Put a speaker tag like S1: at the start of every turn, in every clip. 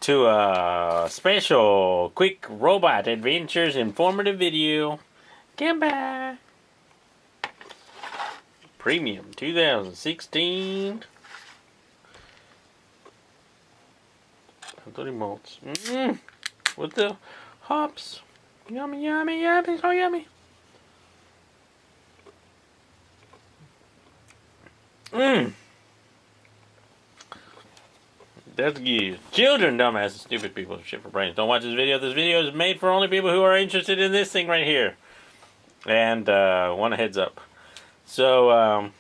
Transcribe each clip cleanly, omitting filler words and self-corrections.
S1: to a special quick robot adventures informative video. Come back. Premium 2016. 30 malts. With the hops. Yummy, yummy, yummy, so yummy. That's good. Children, dumbasses, stupid people, shit for brains. Don't watch this video. This video is made for only people who are interested in this thing right here. And want a heads up. So,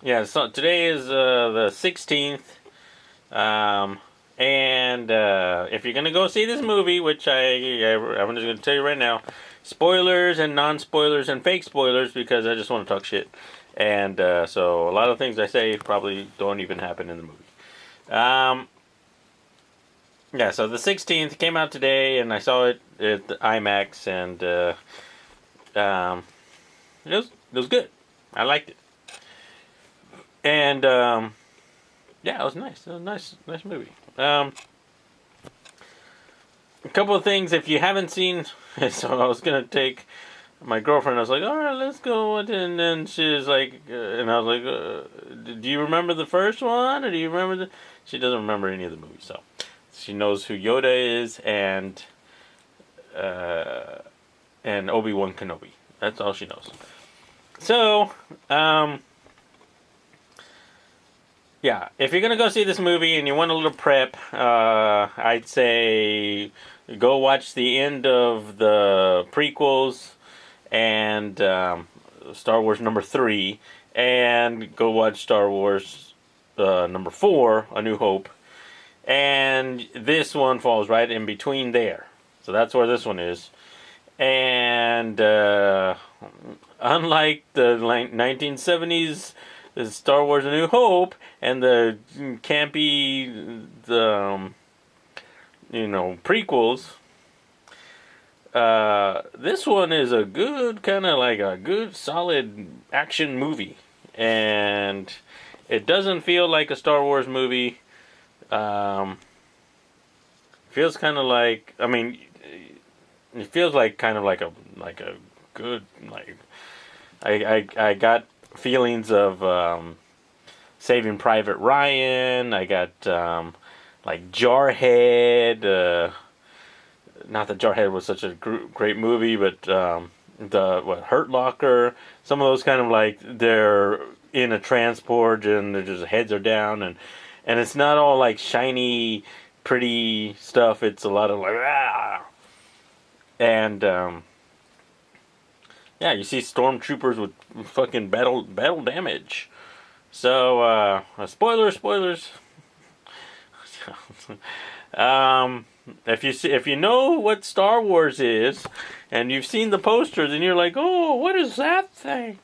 S1: yeah, so today is the 16th. And if you're going to go see this movie, which I'm just going to tell you right now, spoilers and non-spoilers and fake spoilers because I just want to talk shit. And so a lot of things I say probably don't even happen in the movie. Yeah, so the 16th came out today, and I saw it at the IMAX, and it was good. I liked it, and yeah, it was nice. It was a nice movie. A couple of things if you haven't seen. So I was gonna take my girlfriend. I was like, all right, let's go. And then she was like, and I was like, do you remember the first one, or do you remember the? She doesn't remember any of the movies, so she knows who Yoda is and Obi-Wan Kenobi. That's all she knows. So, yeah, if you're gonna go see this movie and you want a little prep, I'd say go watch the end of the prequels and Star Wars number 3, and go watch Star Wars number 4, A New Hope, and this one falls right in between there. So that's where this one is. And unlike the 1970s Star Wars A New Hope and the campy prequels, this one is a good kind of like a good solid action movie, and it doesn't feel like a Star Wars movie. Feels kind of like, I mean, it feels like kind of like a good, like, I got feelings of Saving Private Ryan. I got like Jarhead. Not that Jarhead was such a great movie, but Hurt Locker. Some of those kind of like they're in a transport and their just heads are down, and it's not all like shiny, pretty stuff. It's a lot of like and yeah, you see stormtroopers with fucking battle damage. So spoilers. If you know what Star Wars is and you've seen the posters and you're like, oh, what is that thing?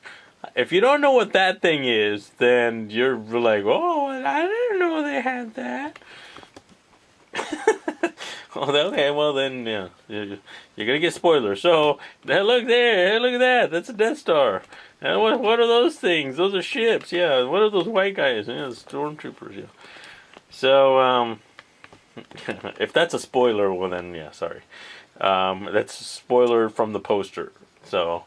S1: If you don't know what that thing is, then you're like, oh, I didn't know they had that. Okay, well then, yeah, you're gonna get spoilers. So, look there, hey, look at that. That's a Death Star. And what are those things? Those are ships. Yeah. What are those white guys? Yeah, stormtroopers. Yeah. So, if that's a spoiler, well then, yeah, sorry. That's a spoiler from the poster. So.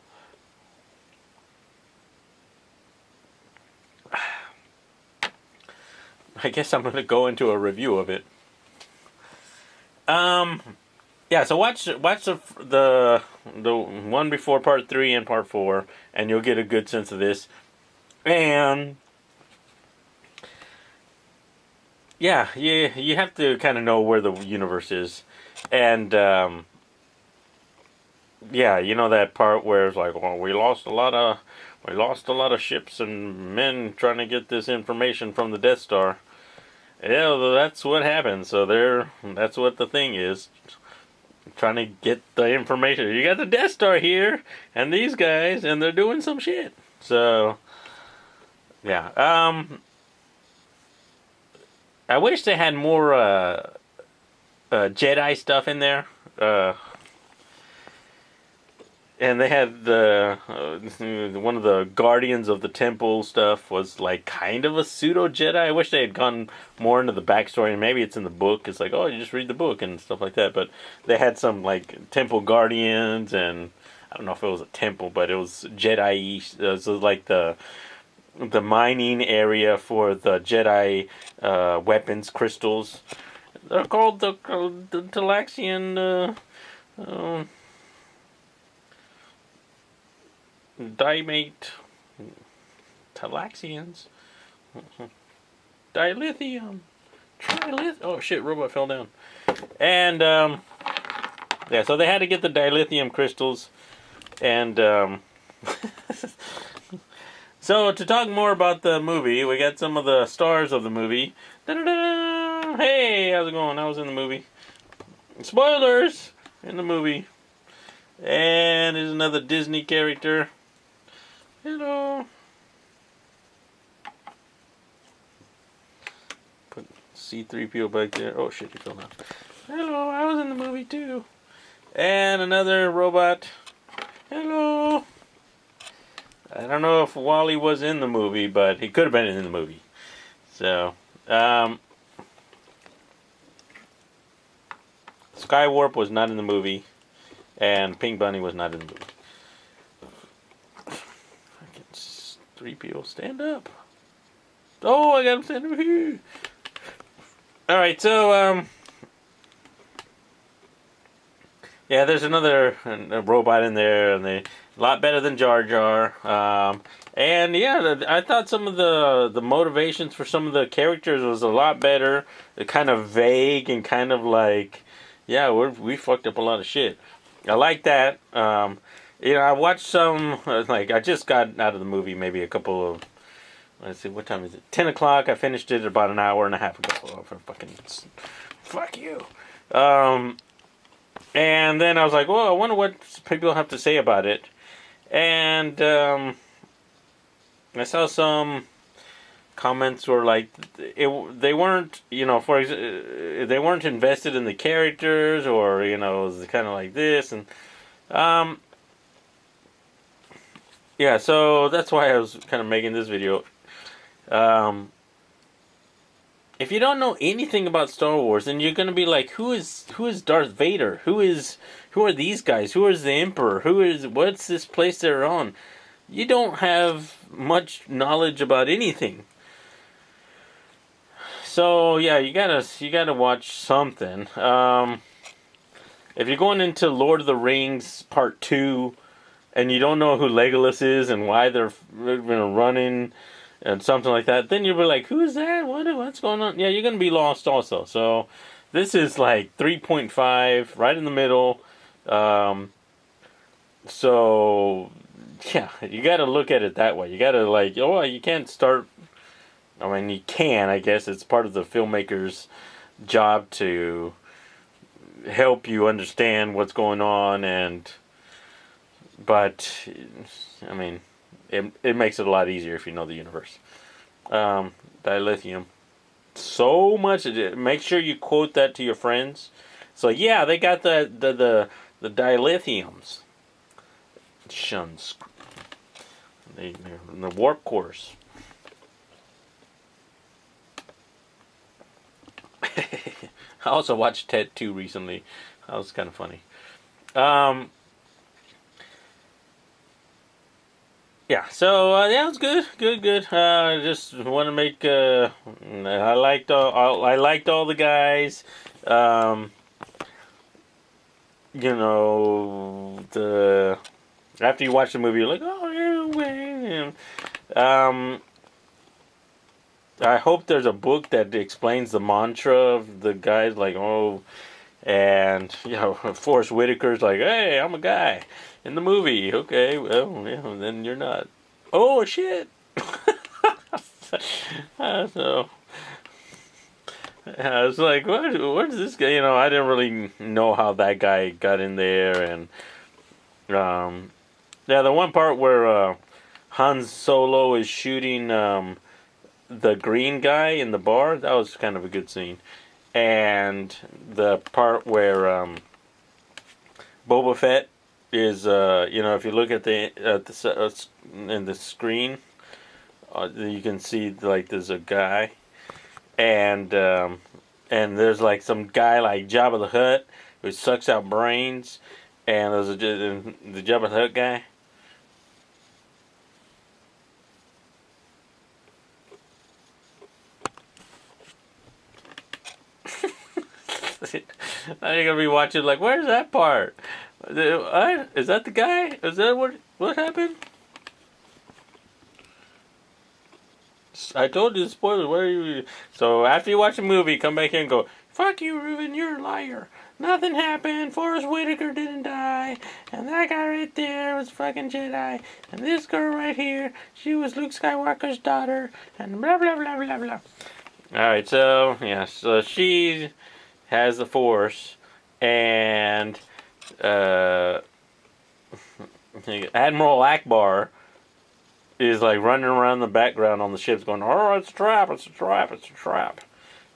S1: I guess I'm going to go into a review of it. Yeah, so watch the one before part 3 and part 4, and you'll get a good sense of this. And yeah, you have to kind of know where the universe is, and yeah, you know that part where it's like, well, we lost a lot of ships and men trying to get this information from the Death Star. Yeah, well, that's what happened. So that's what the thing is. Trying to get the information. You got the Death Star here, and these guys, and they're doing some shit. So, yeah. I wish they had more Jedi stuff in there. and they had the one of the guardians of the temple stuff was like kind of a pseudo Jedi. I wish they had gone more into the backstory, and maybe it's in the book. It's like, oh, you just read the book and stuff like that. But they had some like temple guardians, and I don't know if it was a temple, but it was Jedi. It was like the mining area for the Jedi weapons crystals. They're called the Talaxian. Dimate, Talaxians, dilithium, trilithium. Oh shit! Robot fell down. And yeah, so they had to get the dilithium crystals, and so to talk more about the movie, we got some of the stars of the movie. Da-da-da! Hey, how's it going? I was in the movie. Spoilers in the movie. And there's another Disney character. Hello. Put C-3PO back there. Oh shit, he fell down. Hello, I was in the movie too. And another robot. Hello. I don't know if Wally was in the movie, but he could have been in the movie. So, Skywarp was not in the movie, and Pink Bunny was not in the movie. 3PO, stand up. Oh, I got him standing over here. Alright, so, yeah, there's another robot in there, and they a lot better than Jar Jar. And yeah, I thought some of the motivations for some of the characters was a lot better. They're kind of vague and kind of like, yeah, we fucked up a lot of shit. I like that. You know, I watched some, like, I just got out of the movie maybe a couple of, let's see, what time is it? 10 o'clock. I finished it about an hour and a half ago. Oh, for fucking, fuck you. And then I was like, well, I wonder what people have to say about it. And I saw some comments were like, they weren't, you know, they weren't invested in the characters, or, you know, it was kind of like this. And, yeah, so that's why I was kind of making this video. If you don't know anything about Star Wars, then you're gonna be like, who is Darth Vader? Who are these guys? Who is the Emperor? What's this place they're on? You don't have much knowledge about anything. So yeah, you gotta watch something. If you're going into Lord of the Rings Part 2, and you don't know who Legolas is and why they're running and something like that, then you'll be like, who is that? What's going on? Yeah, you're going to be lost also. So this is like 3.5, right in the middle. So, yeah, you got to look at it that way. You got to like, oh, you can't start, I mean, you can, I guess. It's part of the filmmaker's job to help you understand what's going on, but, I mean, it makes it a lot easier if you know the universe. Dilithium. So much. Make sure you quote that to your friends. So, yeah, they got the dilithiums. Shuns. They're in the warp course. I also watched Ted 2 recently. That was kind of funny. Yeah, so yeah, it was good. Just want to make. I liked all the guys. You know, after you watch the movie, you're like, oh yeah. I hope there's a book that explains the mantra of the guys, like, oh, and, you know, Forrest Whitaker's like, hey, I'm a guy in the movie. Okay, well, yeah, then you're not. Oh, shit. So, I was like, where's this guy? You know, I didn't really know how that guy got in there. And, yeah, the one part where Han Solo is shooting the green guy in the bar, that was kind of a good scene. And the part where Boba Fett is if you look at in the screen, you can see like there's a guy, and there's like some guy like Jabba the Hutt who sucks out brains, and there's the Jabba the Hutt guy. Now you're gonna be watching like, where's that part? Is that the guy? Is that what happened? I told you the spoilers. Where are you? So after you watch the movie, come back here and go, fuck you, Ruben, you're a liar. Nothing happened. Forrest Whitaker didn't die. And that guy right there was fucking Jedi. And this girl right here, she was Luke Skywalker's daughter. And blah, blah, blah, blah, blah. Alright, so, yeah, so she has the Force. And, Admiral Akbar is like running around the background on the ships going, oh, it's a trap, it's a trap, it's a trap.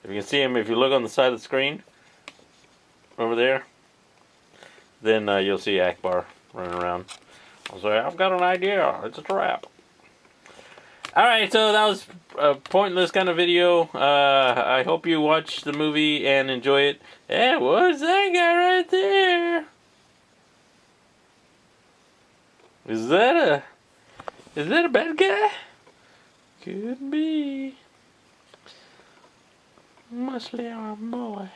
S1: If you can see him, if you look on the side of the screen, over there, then you'll see Akbar running around. I'll say, I've got an idea, it's a trap. Alright, so that was a pointless kind of video. I hope you watch the movie and enjoy it. Yeah, what's that guy right there? Is that a bad guy? Could be. Muscly arm boy.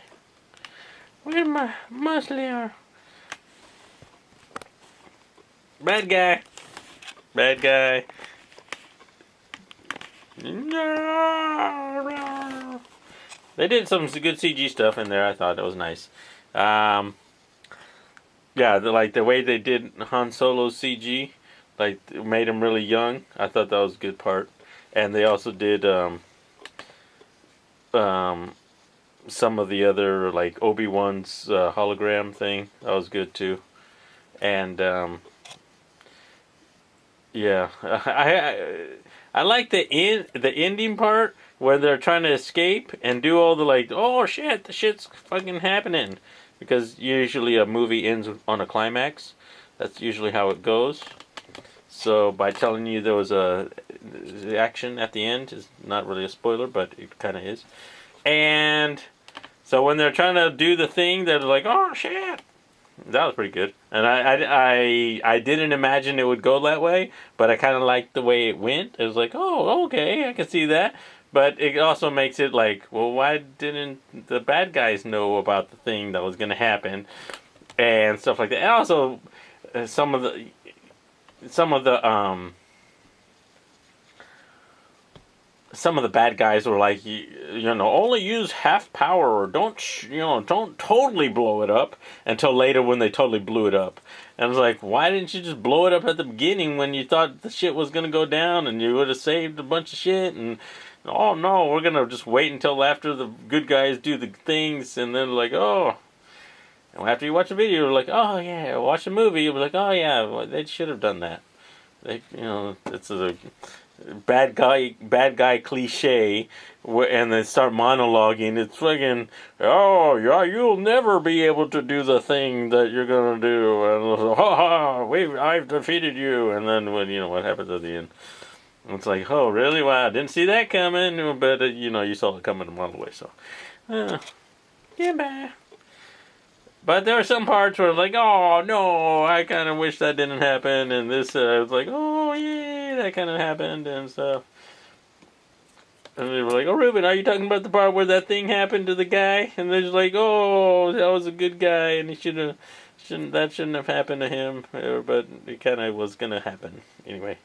S1: Where's my muscly arm? Bad guy. Bad guy. They did some good CG stuff in there. I thought it was nice. Yeah, like the way they did Han Solo's CG, like made him really young. I thought that was a good part. And they also did some of the other, like Obi-Wan's hologram thing. That was good too. And yeah, I like the ending part where they're trying to escape and do all the like, oh shit, the shit's fucking happening, because usually a movie ends on a climax. That's usually how it goes. So by telling you there was the action at the end is not really a spoiler, but it kind of is. And so when they're trying to do the thing, they're like, oh shit. That was pretty good. And I didn't imagine it would go that way, but I kind of liked the way it went. It was like, oh, okay, I can see that. But it also makes it like, well, why didn't the bad guys know about the thing that was going to happen? And stuff like that. And also, some of the bad guys were like, only use half power, or don't totally blow it up until later when they totally blew it up. And I was like, why didn't you just blow it up at the beginning when you thought the shit was going to go down and you would have saved a bunch of shit? And, oh no, we're going to just wait until after the good guys do the things, and then like, oh. And after you watch the video, you're like, oh yeah, watch the movie, you'll be like, oh yeah, well, they should have done that. It's a bad guy cliche, and they start monologuing. It's fucking, oh yeah, you'll never be able to do the thing that you're gonna do, and I've defeated you. And then what happens at the end? It's like, oh really? Wow, I didn't see that coming. But you saw it coming a mile away. So, yeah, bye. But there were some parts where like, oh no, I kind of wish that didn't happen, and this I was like, oh yeah, that kind of happened and stuff. And they were like, oh Ruben, are you talking about the part where that thing happened to the guy? And they're just like, oh, that was a good guy, and that shouldn't have happened to him, but it kind of was gonna happen anyway.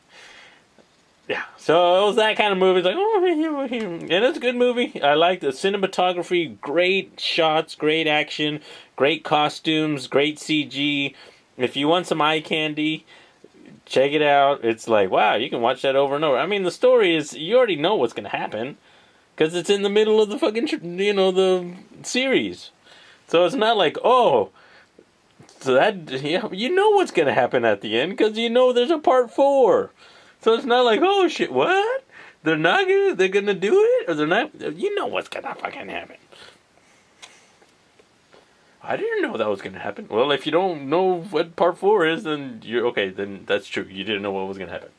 S1: Yeah, so it was that kind of movie. It's like, oh, and it's a good movie. I like the cinematography, great shots, great action, great costumes, great CG. If you want some eye candy, check it out. It's like, wow, you can watch that over and over. I mean, the story is, you already know what's going to happen, because it's in the middle of the fucking, the series. So it's not like, oh, so that, you know what's going to happen at the end, because there's a part 4. So it's not like, oh shit, what? They're gonna do it? Or they're not? You know what's gonna fucking happen. I didn't know that was going to happen. Well, if you don't know what part 4 is, then you're okay. Then that's true. You didn't know what was going to happen.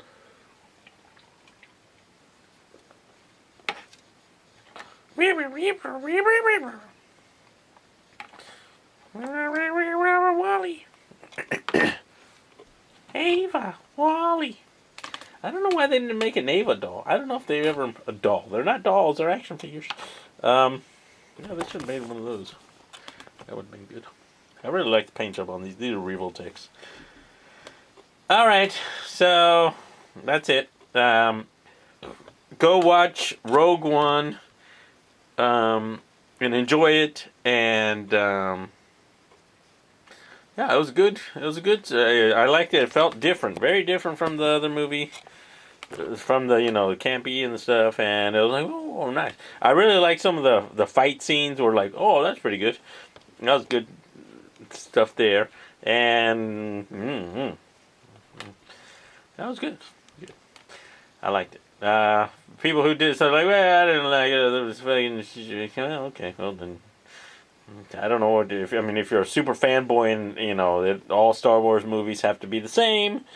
S1: Wally. Ava. Wally. I don't know why they didn't make an Ava doll. I don't know if they ever a doll. They're not dolls. They're action figures. Yeah, they should have made one of those. That would have been good. I really like the paint job on these. These are Revoltex. Alright, so that's it. Go watch Rogue One and enjoy it. And yeah, it was good. It was good. I liked it. It felt different. Very different from the other movie. From the, the campy and the stuff. And it was like, oh, nice. I really like some of the fight scenes were like, oh, that's pretty good. That was good stuff there. And that was good. I liked it. People who did stuff like, well, I didn't like it. It was fucking. Okay, well then, I don't know what. If you're a super fanboy and that all Star Wars movies have to be the same,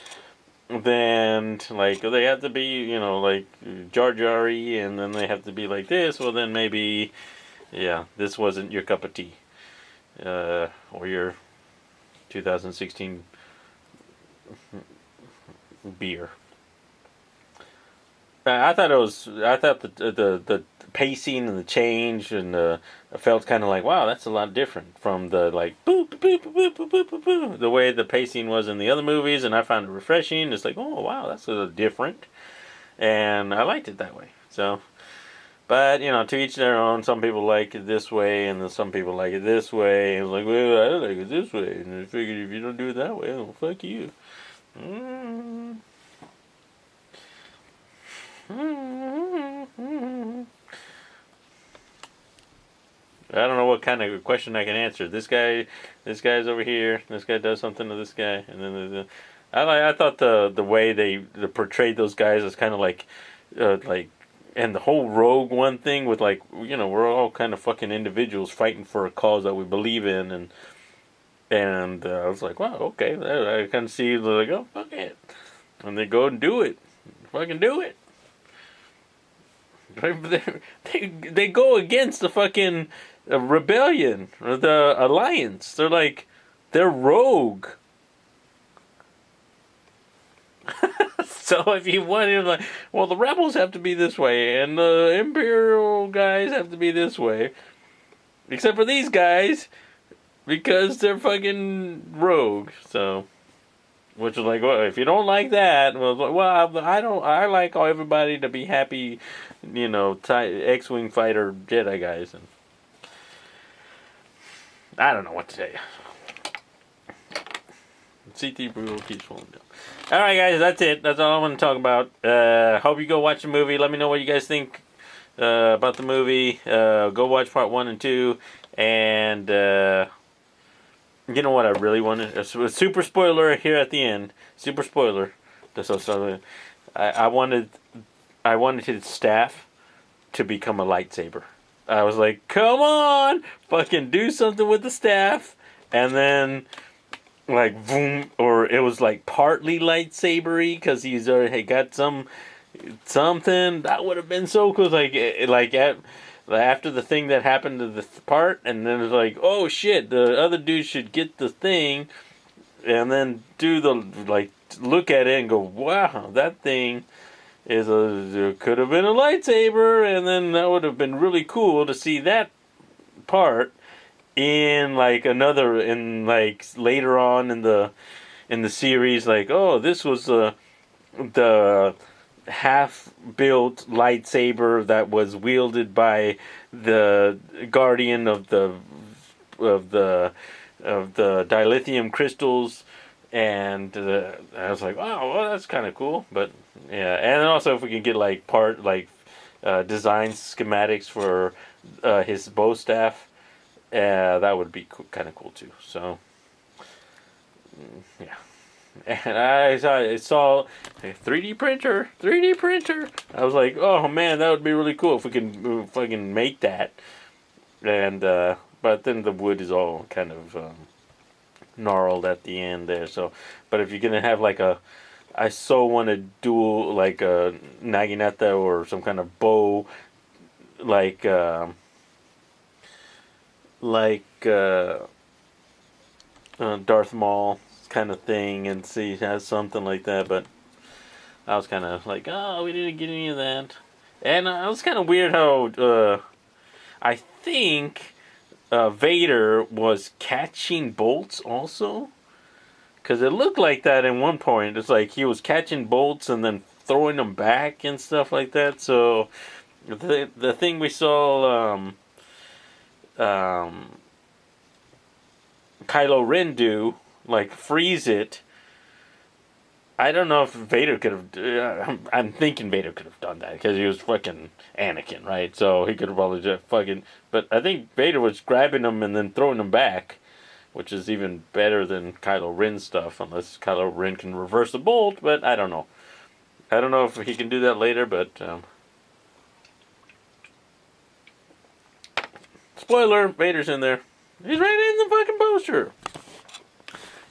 S1: then like they have to be like Jar Jar-y, and then they have to be like this. Well, then maybe, yeah, this wasn't your cup of tea, or your 2016 beer. I thought the pacing and the change and I felt kind of like, wow, that's a lot different from the like boop boop boop boop boop boop boop the way the pacing was in the other movies, and I found it refreshing. It's like, oh wow, that's a little different, and I liked it that way. So, but to each their own. Some people like it this way, and then some people like it this way. And it's like, well, I like it this way, and I figured if you don't do it that way, well, fuck you. I don't know what kind of question I can answer. This guy's over here. This guy does something to this guy, and then I thought the way they portrayed those guys is kind of like, and the whole Rogue One thing with like we're all kind of fucking individuals fighting for a cause that we believe in, and I was like, wow, okay, I kind of see like, oh fuck it, and they go and do it, fucking do it. They go against the fucking rebellion or the alliance. They're rogue. So if you want to, like, well, the rebels have to be this way, and the Imperial guys have to be this way, except for these guys, because they're fucking rogue. So, which is like, well, if you don't like that, well, I don't. I like everybody to be happy, X-wing fighter Jedi guys, and I don't know what to tell you. CT Brutal keeps falling down. Alright guys, that's it. That's all I want to talk about. Hope you go watch the movie. Let me know what you guys think about the movie. Go watch part 1 and 2. And you know what I really wanted? A super spoiler here at the end. Super spoiler. I wanted his staff to become a lightsaber. I was like, come on! Fucking do something with the staff. And then like boom, or it was like partly lightsabery because he's already got something that would have been so cool. After the thing that happened to the part, and then it's like, oh shit, the other dude should get the thing, and then do the look at it and go, wow, that thing could have been a lightsaber, and then that would have been really cool to see that part in later on in the series, this was the half-built lightsaber that was wielded by the guardian of the dilithium crystals, and I was like, wow, well, that's kind of cool. But yeah, and also if we can get design schematics for his bow staff. That would be kind of cool too. So, yeah. And I saw a 3D printer. I was like, oh man, that would be really cool if we can fucking make that. And but then the wood is all kind of gnarled at the end there. So, but if you're gonna have like a, I so want to do like a naginata or some kind of bow, like like Darth Maul kind of thing, and see has something like that. But I was kind of like, oh, we didn't get any of that, and it was kind of weird how I think Vader was catching bolts also. Because it looked like that in one point. It's like he was catching bolts and then throwing them back and stuff like that. So the thing we saw Kylo Ren do, like freeze it. I don't know if Vader could have. I'm thinking Vader could have done that because he was fucking Anakin, right? So he could have probably just fucking. But I think Vader was grabbing them and then throwing them back, which is even better than Kylo Ren stuff, unless Kylo Ren can reverse the bolt, but I don't know. I don't know if he can do that later, but spoiler, Vader's in there. He's right in the fucking poster.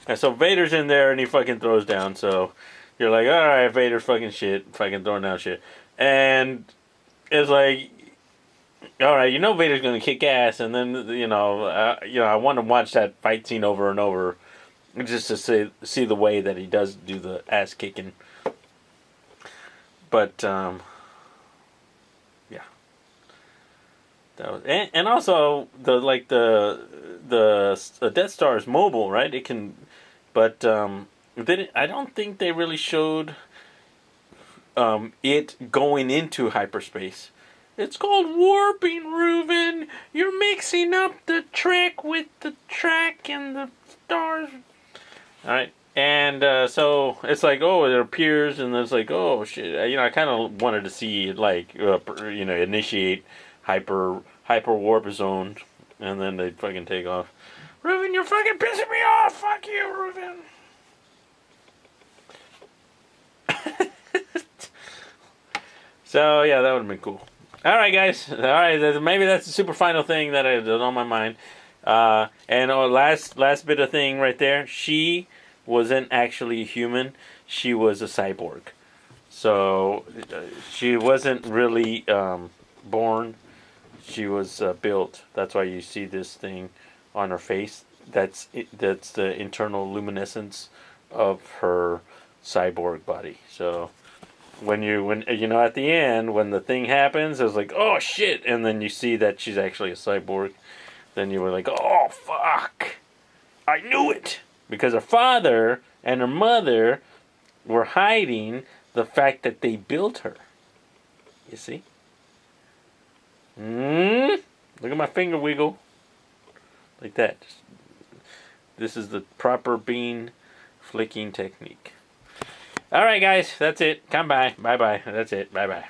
S1: And so Vader's in there and he fucking throws down, so you're like, alright, Vader's fucking shit, fucking throwing down shit. And it's like, all right, you know Vader's gonna kick ass, and then I want to watch that fight scene over and over, just to see the way that he does do the ass kicking. But yeah, that was, and also the Death Star is mobile, right? It can, but I don't think they really showed it going into hyperspace. It's called warping, Reuven. You're mixing up the trick with the track and the stars. Alright. And so it's like, oh, it appears, and then it's like, oh, shit. I kind of wanted to see, like, initiate hyper warp zone, and then they fucking take off. Reuven, you're fucking pissing me off. Fuck you, Reuven. So, yeah, that would have been cool. Alright, guys. Alright, maybe that's the super final thing that is on my mind. And last bit of thing right there. She wasn't actually human. She was a cyborg. So, she wasn't really born. She was built. That's why you see this thing on her face. That's the internal luminescence of her cyborg body. So when at the end when the thing happens, it's like, oh shit, and then you see that she's actually a cyborg. Then you were like, oh fuck, I knew it, because her father and her mother were hiding the fact that they built her. You see? Look at my finger wiggle. Like that. This is the proper bean flicking technique. Alright guys, that's it. Come by. Bye bye. That's it. Bye bye.